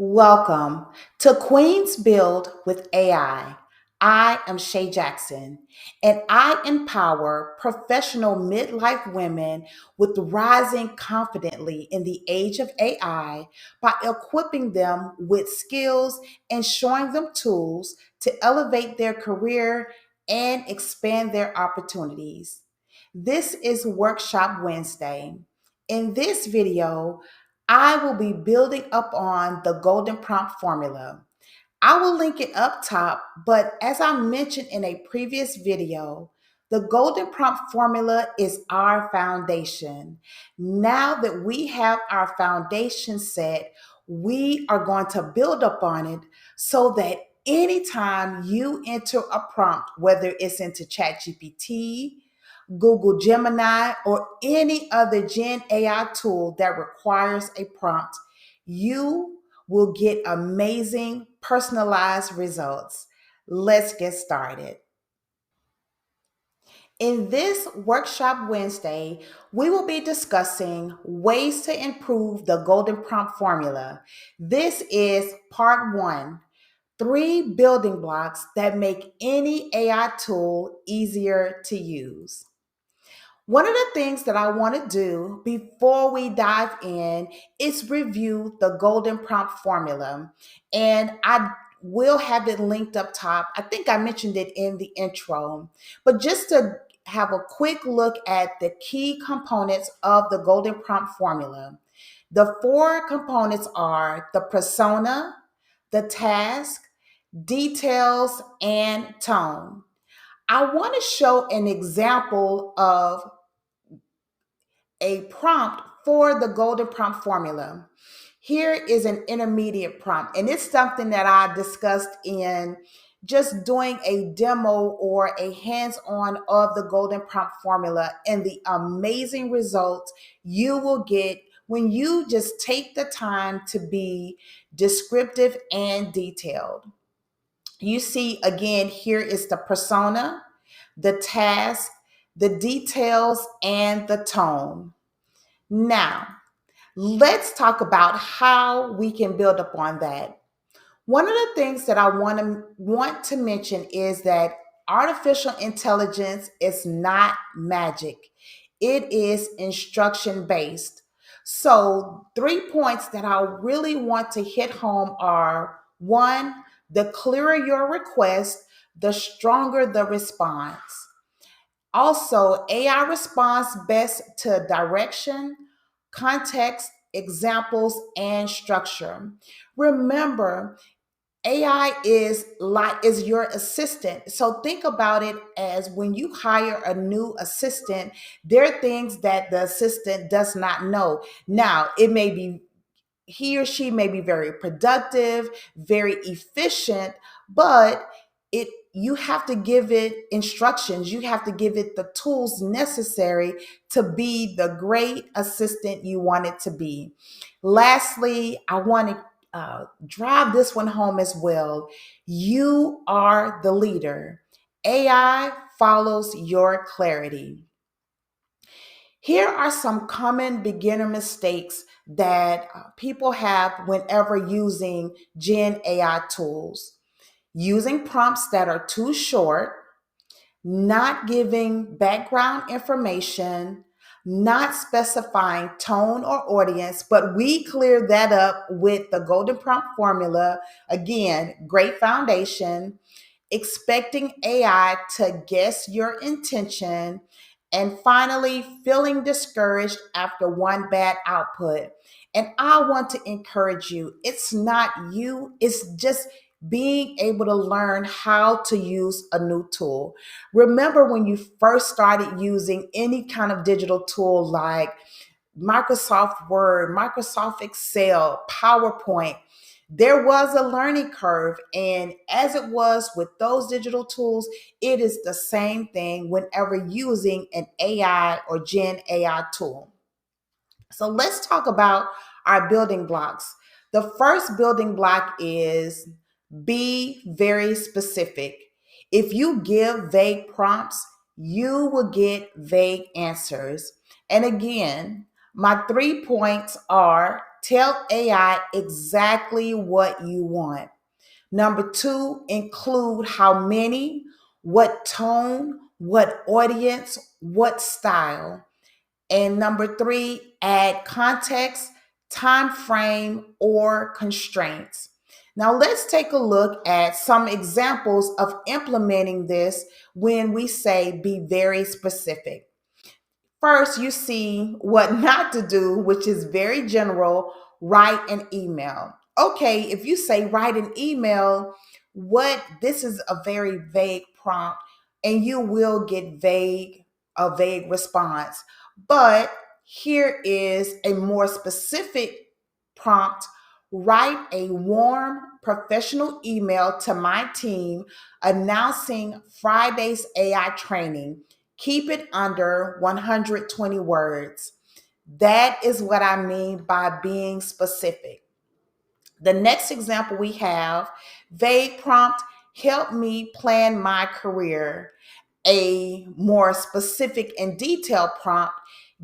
Welcome to Queens Build with AI. I am Shay Jackson, and I empower professional midlife women with rising confidently in the age of AI by equipping them with skills and showing them tools to elevate their career and expand their opportunities. This is Workshop Wednesday. In this video, I will be building up on the golden prompt formula. I will link it up top, but as I mentioned in a previous video, the golden prompt formula is our foundation. Now that we have our foundation set, we are going to build up on it so that anytime you enter a prompt, whether it's into ChatGPT, Google Gemini, or any other Gen AI tool that requires a prompt, you will get amazing personalized results. Let's get started. In this Workshop Wednesday, we will be discussing ways to improve the golden prompt formula. This is part one. Three building blocks that make any AI tool easier to use. One of the things that I want to do before we dive in is review the golden prompt formula. And I will have it linked up top. I think I mentioned it in the intro, but just to have a quick look at the key components of the golden prompt formula. The four components are the persona, the task, details, and tone. I want to show an example of a prompt for the golden prompt formula. Here is an intermediate prompt, and it's something that I discussed in just doing a demo or a hands-on of the golden prompt formula and the amazing results you will get when you just take the time to be descriptive and detailed. You see, again, here is the persona, the task, the details, and the tone. Now, let's talk about how we can build upon that. One of the things that I want to mention is that artificial intelligence is not magic. It is instruction based. So, 3 points that I really want to hit home are one, the clearer your request, the stronger the response. Also, AI responds best to direction, context, examples, and structure. Remember, AI is your assistant. So think about it as when you hire a new assistant, there are things that the assistant does not know. Now, it may be he or she may be very productive, very efficient, but it you have to give it instructions. You have to give it the tools necessary to be the great assistant you want it to be. Lastly, I want to drive this one home as well. You are the leader. AI follows your clarity. Here are some common beginner mistakes that people have whenever using Gen AI tools. Using prompts that are too short, not giving background information, not specifying tone or audience, but we clear that up with the golden prompt formula. Again, great foundation. Expecting AI to guess your intention, and finally, feeling discouraged after one bad output. And I want to encourage you, it's not you, it's just being able to learn how to use a new tool. Remember when you first started using any kind of digital tool like Microsoft Word, Microsoft Excel, PowerPoint, there was a learning curve. And as it was with those digital tools, it is the same thing whenever using an AI or Gen AI tool. So let's talk about our building blocks. The first building block is be very specific. If you give vague prompts, you will get vague answers. And again, my 3 points are Tell AI exactly what you want. Number two, include how many, what tone, what audience, what style. And number three, add context, time frame, or constraints. Now let's take a look at some examples of implementing this when we say be very specific. First, you see what not to do, which is very general. Write an email. Okay, if you say write an email, what this is a very vague prompt, and you will get a vague response. But here is a more specific prompt. Write a warm, professional email to my team announcing Friday's AI training. Keep it under 120 words. That is what I mean by being specific. The next example we have vague prompt, help me plan my career. A more specific and detailed prompt,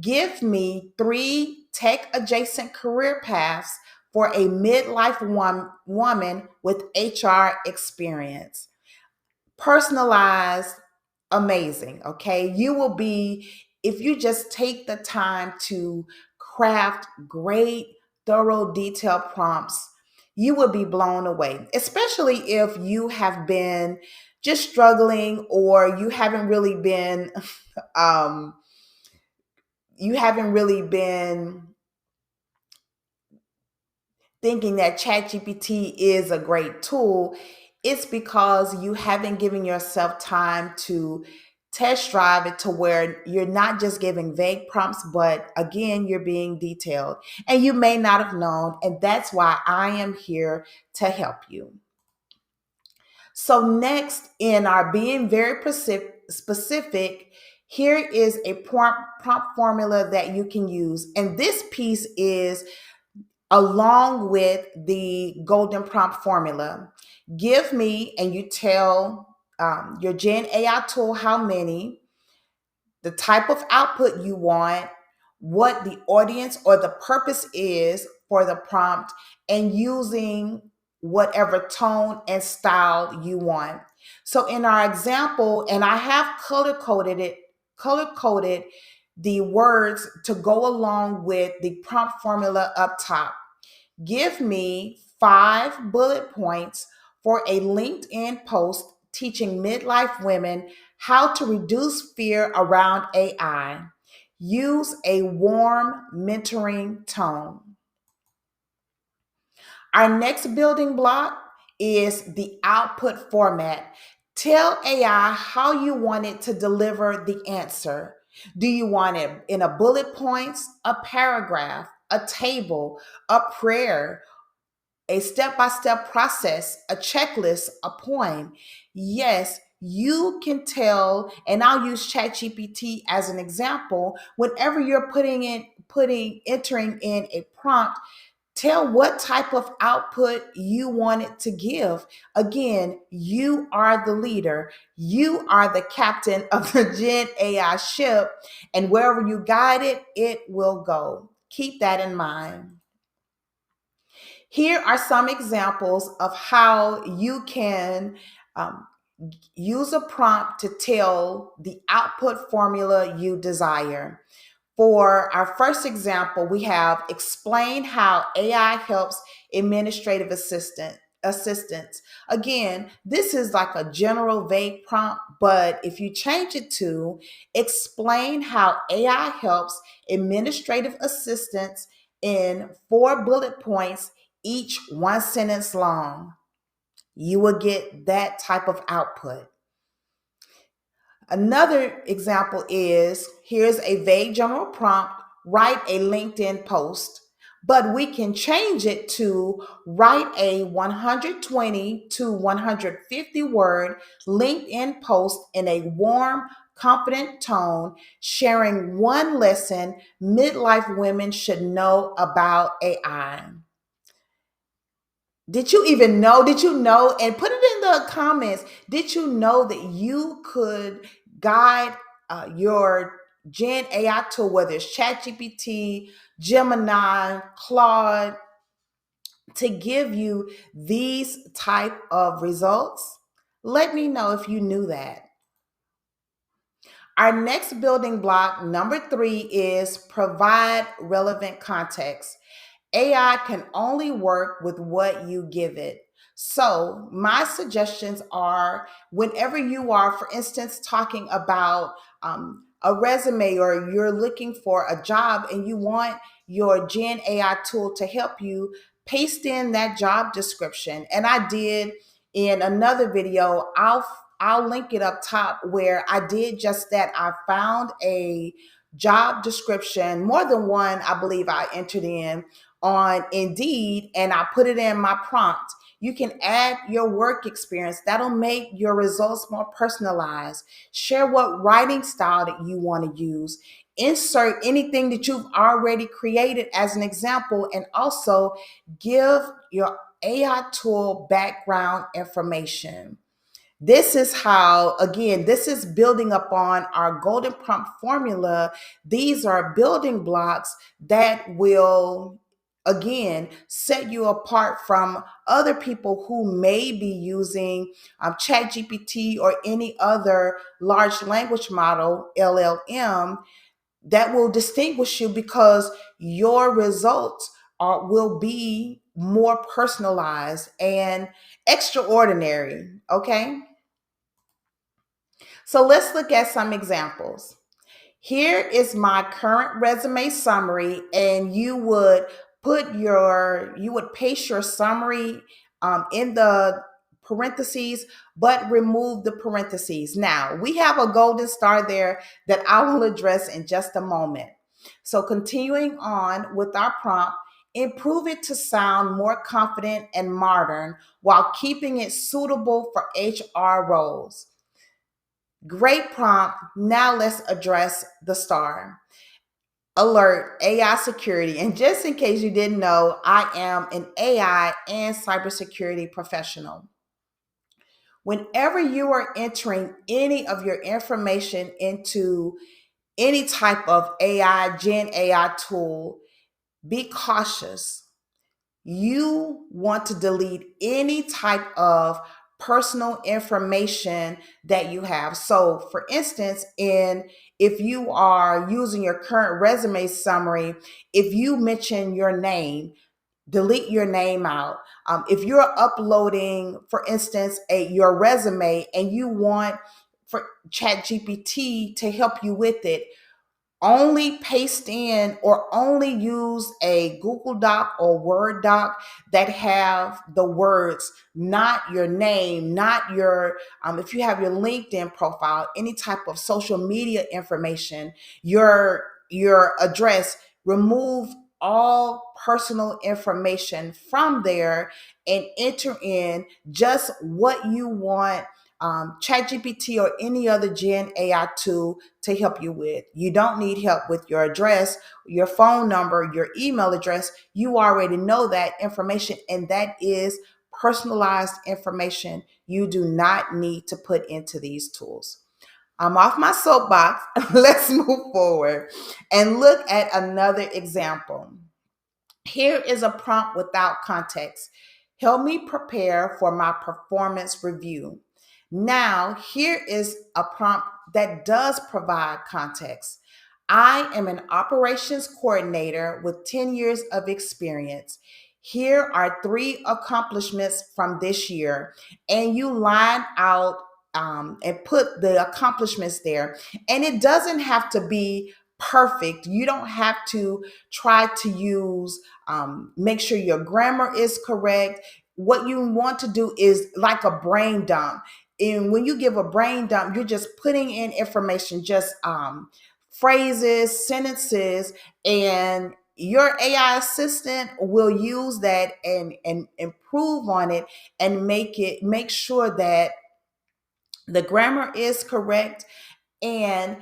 give me 3 tech adjacent career paths for a midlife woman with HR experience. Personalized, amazing. Okay. You will be, if you just take the time to craft great, thorough, detailed prompts, you will be blown away, especially if you have been just struggling or um, you haven't really been thinking that ChatGPT is a great tool. It's because you haven't given yourself time to test drive it to where you're not just giving vague prompts, but again, you're being detailed. And you may not have known, and that's why I am here to help you. So, next, in our being very specific, here is a prompt formula that you can use. And this piece is along with the golden prompt formula. Give me, and you tell your Gen AI tool how many, the type of output you want, what the audience or the purpose is for the prompt, and using whatever tone and style you want. So in our example, and I have color coded the words to go along with the prompt formula up top. Give me 5 bullet points for a LinkedIn post teaching midlife women how to reduce fear around AI. Use a warm, mentoring tone. Our next building block is the output format. Tell AI how you want it to deliver the answer. Do you want it in a bullet points, a paragraph, a table, a prayer, a step by step process, a checklist, a poem? Yes, you can tell, and I'll use ChatGPT as an example. Whenever you're entering in a prompt, tell what type of output you want it to give. Again, you are the leader. You are the captain of the Gen AI ship, and wherever you guide it, it will go. Keep that in mind. Here are some examples of how you can um, use a prompt to tell the output formula you desire. For our first example, we have explain how AI helps administrative assistants. Again, this is like a general vague prompt, but if you change it to explain how AI helps administrative assistants in 4 bullet points, each 1 sentence long, you will get that type of output. Another example is here's a vague general prompt, write a LinkedIn post, but we can change it to write a 120 to 150 word LinkedIn post in a warm, confident tone, sharing one lesson midlife women should know about AI. Did you even know? Did you know? And put it in the comments. Did you know that you could guide your Gen AI tool, whether it's ChatGPT, Gemini, Claude, to give you these type of results? Let me know if you knew that. Our next building block, number 3, is provide relevant context. AI can only work with what you give it. So, my suggestions are whenever you are, for instance, talking about a resume, or you're looking for a job and you want your Gen AI tool to help you, paste in that job description. And I did in another video, I'll link it up top, where I did just that. I found a job description, more than one, I believe I entered in on Indeed, and I put it in my prompt. You can add your work experience. That'll make your results more personalized. Share what writing style that you want to use. Insert anything that you've already created as an example, and also give your AI tool background information. This is how, again, this is building upon our golden prompt formula. These are building blocks that will, again, set you apart from other people who may be using ChatGPT or any other large language model, LLM, that will distinguish you, because your results will be more personalized and extraordinary. Okay. So let's look at some examples. Here is my current resume summary, and you would paste your summary in the parentheses, but remove the parentheses. Now, we have a golden star there that I will address in just a moment. So continuing on with our prompt, improve it to sound more confident and modern while keeping it suitable for HR roles. Great prompt. Now let's address the star. Alert, AI security. And just in case you didn't know, I am an AI and cybersecurity professional. Whenever you are entering any of your information into any type of AI, Gen AI tool, be cautious. You want to delete any type of personal information that you have. So, for instance, if you are using your current resume summary, if you mention your name, delete your name out. If you're uploading, for instance, your resume, and you want for ChatGPT to help you with it, only paste in or only use a Google Doc or Word doc that have the words, not your name, not your, if you have your LinkedIn profile, any type of social media information, your address. Remove all personal information from there and enter in just what you want ChatGPT or any other Gen AI tool to help you with. You don't need help with your address, your phone number, your email address. You already know that information, and that is personalized information you do not need to put into these tools. I'm off my soapbox. Let's move forward and look at another example. Here is a prompt without context. Help me prepare for my performance review. Now, here is a prompt that does provide context. I am an operations coordinator with 10 years of experience. Here are 3 accomplishments from this year. And you line out and put the accomplishments there. And it doesn't have to be perfect. You don't have to try to use, make sure your grammar is correct. What you want to do is like a brain dump. And when you give a brain dump, you're just putting in information, just phrases, sentences, and your AI assistant will use that and improve on it and make sure that the grammar is correct and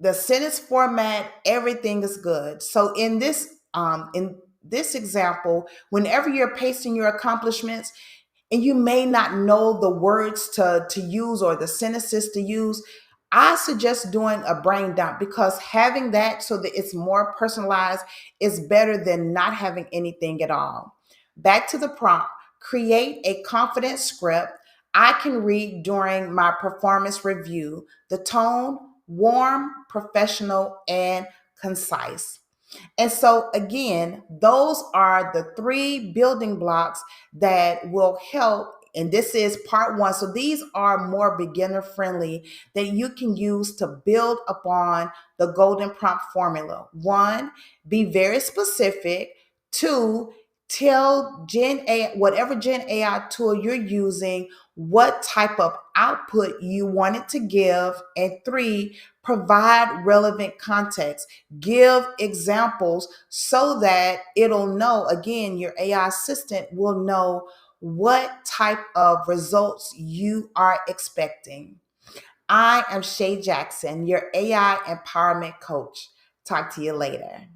the sentence format, everything is good. So in this example, whenever you're pasting your accomplishments, and you may not know the words to use or the sentences to use, I suggest doing a brain dump because having that so that it's more personalized is better than not having anything at all. Back to the prompt, create a confident script I can read during my performance review. The tone, warm, professional, and concise. And so, again, those are the three building blocks that will help. And this is part one. So, these are more beginner friendly that you can use to build upon the golden prompt formula. One, be very specific. Two, tell Gen A, whatever Gen AI tool you're using, what type of output you want it to give. And three, provide relevant context. Give examples so that it'll know, again, your AI assistant will know what type of results you are expecting. I am Shay Jackson, your AI empowerment coach. Talk to you later.